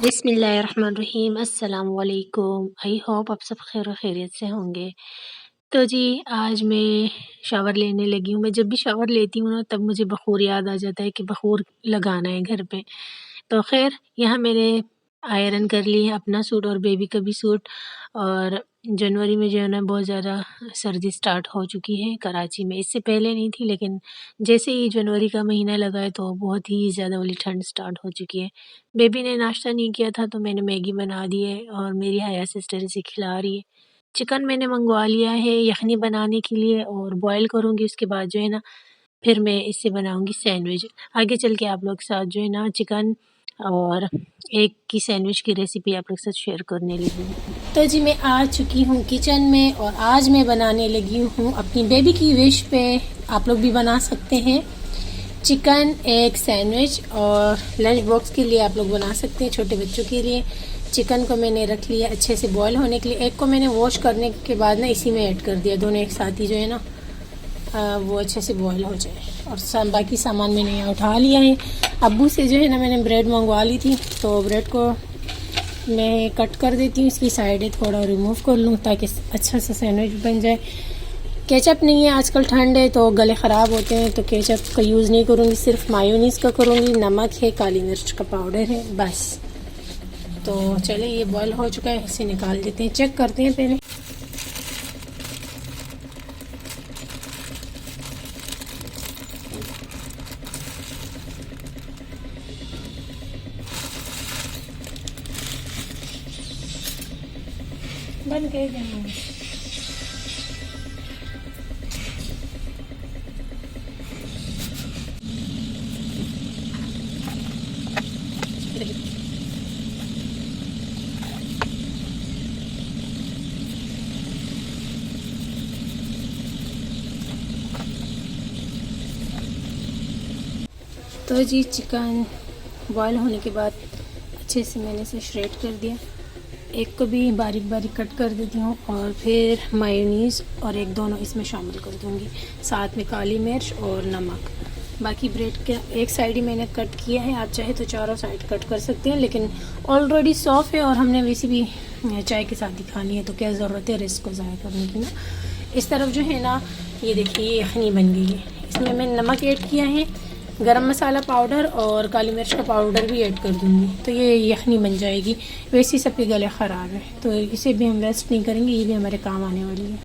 बिस्मिल्लाहिर्रहमानिर्रहीम। अस्सलाम वालेकुम। आई होप आप सब खैर व खैरियत से होंगे। तो जी आज मैं शावर लेने लगी हूँ। मैं जब भी शावर लेती हूँ ना तब मुझे बख़ूर याद आ जाता है कि बख़ूर लगाना है घर पे। तो ख़ैर यहाँ मैंने आयरन कर ली है अपना सूट और बेबी का भी सूट। और जनवरी में जो है ना बहुत ज़्यादा सर्दी स्टार्ट हो चुकी है कराची में। इससे पहले नहीं थी लेकिन जैसे ही जनवरी का महीना लगा है तो बहुत ही ज़्यादा वाली ठंड स्टार्ट हो चुकी है। बेबी ने नाश्ता नहीं किया था तो मैंने मैगी बना दी है और मेरी हया सिस्टर इसे खिला रही है। चिकन मैंने मंगवा लिया है यखनी बनाने के लिए और बॉयल करूँगी, उसके बाद जो है ना फिर मैं इससे बनाऊँगी सैंडविच। आगे चल के आप लोग के साथ जो है ना चिकन और एग की सैंडविच की रेसिपी आप लोग के साथ शेयर करने लगी हूँ। तो जी मैं आ चुकी हूँ किचन में और आज मैं बनाने लगी हूँ अपनी बेबी की विश पे, आप लोग भी बना सकते हैं, चिकन एग सैंडविच। और लंच बॉक्स के लिए आप लोग बना सकते हैं छोटे बच्चों के लिए। चिकन को मैंने रख लिया अच्छे से बॉयल होने के लिए। एग को मैंने वॉश करने के बाद ना इसी में ऐड कर दिया, दोनों एक साथ ही जो है ना वो अच्छे से बॉयल हो जाए। और बाकी सामान मैंने यहाँ उठा लिया है। अब्बू से जो है ना मैंने ब्रेड मंगवा ली थी तो ब्रेड को मैं कट कर देती हूँ, इसकी साइडें थोड़ा रिमूव कर लूँ ताकि अच्छा सा सैंडविच बन जाए। केचप नहीं है, आजकल ठंड है तो गले ख़राब होते हैं तो केचप का यूज़ नहीं करूँगी, सिर्फ मायोनीज़ का करूँगी। नमक है, काली मिर्च का पाउडर है, बस। तो चले ये बॉयल हो चुका है, इसे निकाल देते हैं, चेक करते हैं पहले। बंद कर देंगे। तो जी चिकन बॉयल होने के बाद अच्छे से मैंने इसे श्रेड कर दिया। एक को भी बारीक बारीक कट कर देती हूँ और फिर मायोनीज़ और एक दोनों इसमें शामिल कर दूँगी, साथ में काली मिर्च और नमक। बाकी ब्रेड के एक साइड ही मैंने कट किया है, आप चाहे तो चारों साइड कट कर सकते हैं, लेकिन ऑलरेडी सॉफ्ट है और हमने वैसे भी चाय के साथ ही खानी है तो क्या ज़रूरत है रिस्क को ज़ाया करने की ना। इस तरफ जो है ना ये देखिए यखनी बन गई है। इसमें मैंने नमक ऐड किया है, गरम मसाला पाउडर और काली मिर्च का पाउडर भी ऐड कर दूँगी तो ये यखनी बन जाएगी। वैसे ही सबके गले ख़राब है तो इसे भी हम वेस्ट नहीं करेंगे, ये भी हमारे काम आने वाली है।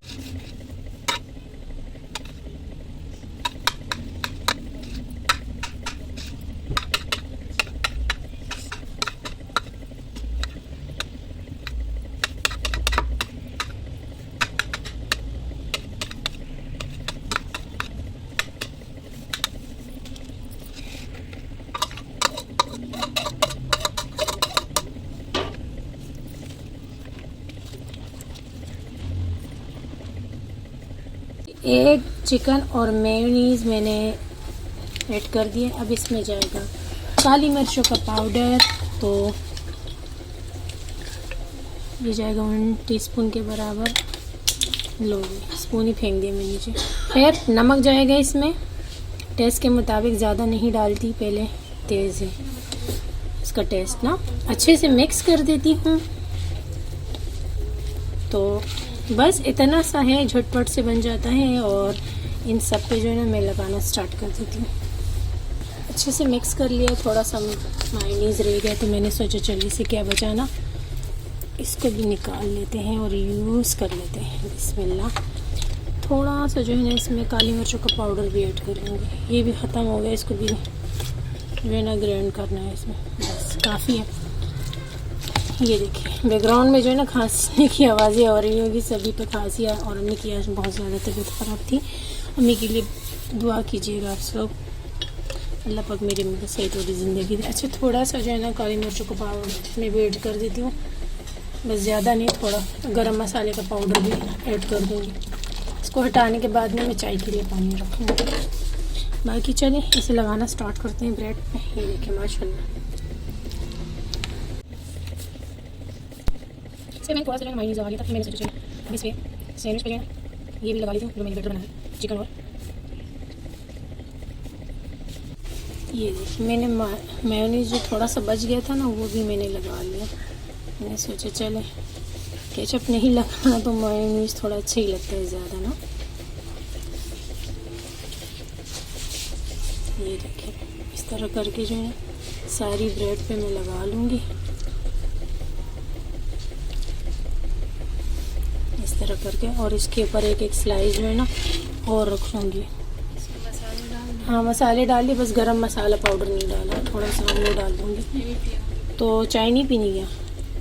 एग, चिकन और मेयोनीज़ मैंने ऐड कर दिए। अब इसमें जाएगा काली मिर्चों का पाउडर, तो ये जाएगा 1 टीस्पून के बराबर। लो स्पून ही फेंक दिया मैं नीचे। फिर नमक जाएगा इसमें टेस्ट के मुताबिक, ज़्यादा नहीं डालती, पहले तेज़ है इसका टेस्ट ना। अच्छे से मिक्स कर देती हूँ। तो बस इतना सा है, झटपट से बन जाता है। और इन सब पे जो है ना मैं लगाना स्टार्ट कर देती हूँ। अच्छे से मिक्स कर लिया, थोड़ा सा मायोनीज़ रह गया तो मैंने सोचा चलिए इसे क्या बचाना, इसको भी निकाल लेते हैं और यूज़ कर लेते हैं। बिस्मिल्लाह। थोड़ा सा जो है ना इसमें काली मिर्चों का पाउडर भी ऐड कर लूँगी, ये भी ख़त्म हो गया, इसको भी जो है ना ग्राइंड करना है इसमें, बस काफ़ी है। ये देखिए बैकग्राउंड में जो है ना खांसने की आवाज़ें हो रही होगी, सभी पे खांसी है। और अम्मी की आज बहुत ज़्यादा तबीयत ख़राब थी। अम्मी के लिए दुआ कीजिएगा आप सब, अल्लाह पाक मेरी अम्मी को सही थोड़ी ज़िंदगी दे। अच्छा थोड़ा सा जो है ना काली मिर्चों का पाउडर मैं भी ऐड कर देती हूँ, बस ज़्यादा नहीं, थोड़ा गरम मसाले का पाउडर भी ऐड कर दूँगी। इसको हटाने के बाद में मैं चाय के लिए पानी रखूँगी। बाकी चलिए इसे लगाना स्टार्ट करते हैं ब्रेड पे। ये देखिए माशाल्लाह से मैंने थोड़ा सा मायोनीज़ लगा लिया था, फिर मैंने सोचा चलो इस पर सैंडविच पे ये भी लगा ली थी जो मैंने बैटर बनाया चिकन। और ये देखिए मैंने मेयोनीज जो थोड़ा सा बच गया था ना वो भी मैंने लगा लिया। मैंने सोचा चले केचप नहीं लगाना तो मेयोनीज थोड़ा अच्छा ही लगता है ज़्यादा ना। ये देखिए इस तरह करके जो है सारी ब्रेड पे मैं लगा लूँगी इस तरह करके, और इसके ऊपर एक एक स्लाइस जो है ना और रखूँगी। हाँ मसाले डाल लिए, बस गरम मसाला पाउडर नहीं डाला, थोड़ा सा वो डाल दूँगी। तो चाय नहीं पीनी क्या?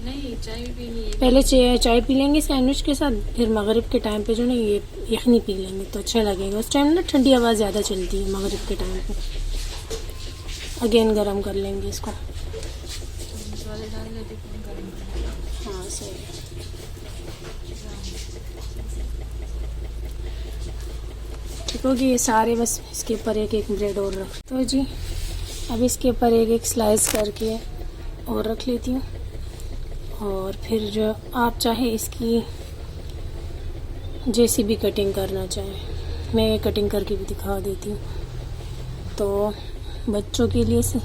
नहीं चाय भी पीनी है। पहले चाय पी लेंगे सैंडविच के साथ, फिर मगरिब के टाइम पे जो ना ये यखनी पी लेंगे तो अच्छा लगेगा। उस टाइम ना ठंडी हवा ज़्यादा चलती है मगरिब के टाइम पे। अगेन गरम कर लेंगे इसको। मसाले डाल देते हैं गरम करने। हाँ सही है। ठीक होगी ये सारे, बस इसके ऊपर एक एक ब्रेड और रख तो जी। अब इसके ऊपर एक एक स्लाइस करके और रख लेती हूँ, और फिर जो आप चाहे इसकी जैसी भी कटिंग करना चाहें मैं कटिंग करके भी दिखा देती हूँ। तो बच्चों के लिए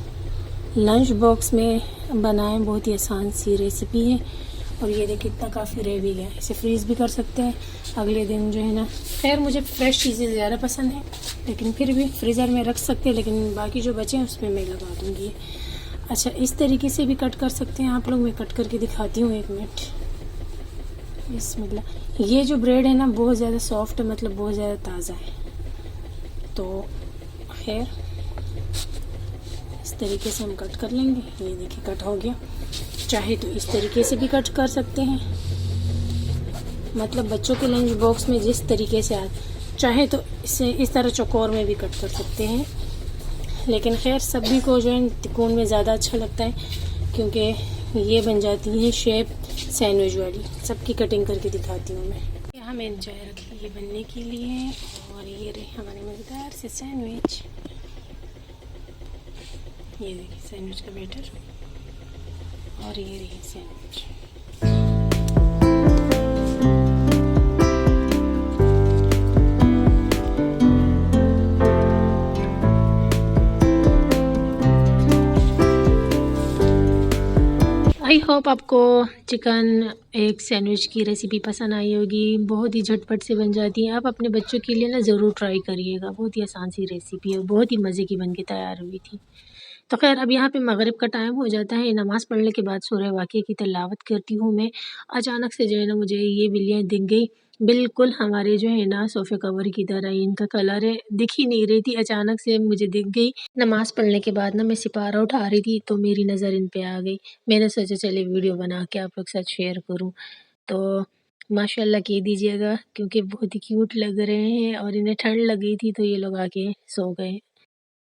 लंच बॉक्स में बनाएं, बहुत ही आसान सी रेसिपी है। और ये देखिए इतना काफ़ी रह भी गया, इसे फ्रीज़ भी कर सकते हैं अगले दिन जो है ना। खैर मुझे फ्रेश चीज़ें ज़्यादा पसंद है, लेकिन फिर भी फ्रीज़र में रख सकते हैं, लेकिन बाकी जो बचे हैं उसमें मैं लगा दूँगी। अच्छा इस तरीके से भी कट कर सकते हैं आप लोग, मैं कट करके दिखाती हूँ, 1 मिनट। बिस्मिल्लाह। ये जो ब्रेड है ना बहुत ज़्यादा सॉफ्ट है, मतलब बहुत ज़्यादा ताज़ा है। तो खैर इस तरीके से हम कट कर लेंगे। ये देखिए कट हो गया। चाहे तो इस तरीके से भी कट कर सकते हैं, मतलब बच्चों के लंच बॉक्स में जिस तरीके से चाहे तो इसे इस तरह चौकोर में भी कट कर सकते हैं। लेकिन खैर सभी को जो है तिकोन में ज़्यादा अच्छा लगता है, क्योंकि ये बन जाती है शेप सैंडविच वाली। सबकी कटिंग करके दिखाती हूँ मैं। यहाँ मैंने चाय रखी है बनने के लिए, और ये रहे हमारे मज़ेदार से सैंडविच। ये देखिए सैंडविच का बैटर, और ये रही सैंडविच। आई होप आपको चिकन एक सैंडविच की रेसिपी पसंद आई होगी। बहुत ही झटपट से बन जाती है, आप अपने बच्चों के लिए ना ज़रूर ट्राई करिएगा। बहुत ही आसान सी रेसिपी है, बहुत ही मज़े की बन के तैयार हुई थी। तो खैर अब यहाँ पे मगरिब का टाइम हो जाता है, नमाज़ पढ़ने के बाद सूरह वाक़िया की तिलावत करती हूँ मैं। अचानक से जो है ना मुझे ये बिल्लियाँ दिख गई, बिल्कुल हमारे जो है ना सोफ़े कवर की तरह। इनका कलर है दिख ही नहीं रही थी, अचानक से मुझे दिख गई। नमाज़ पढ़ने के बाद ना मैं सिपारा उठा रही थी तो मेरी नज़र इन पे आ गई। मैंने सोचा चलिए वीडियो बना के आप लोग के साथ शेयर करूँ। तो माशाल्लाह कह दीजिएगा, क्योंकि बहुत ही क्यूट लग रहे हैं, और इन्हें ठंड लग गई थी तो ये लोग आके सो गए।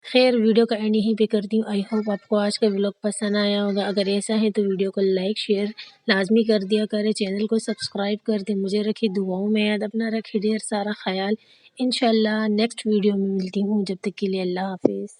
खैर वीडियो का एंड यहीं पे करती हूँ। आई होप आपको आज का व्लॉग पसंद आया होगा। अगर ऐसा है तो वीडियो को लाइक शेयर लाजमी कर दिया करें, चैनल को सब्सक्राइब कर दें। मुझे रखिए दुआओं में याद, अपना रखिए ढेर सारा ख्याल। इंशाल्लाह नेक्स्ट वीडियो में मिलती हूँ, जब तक के लिए अल्लाह हाफिज़।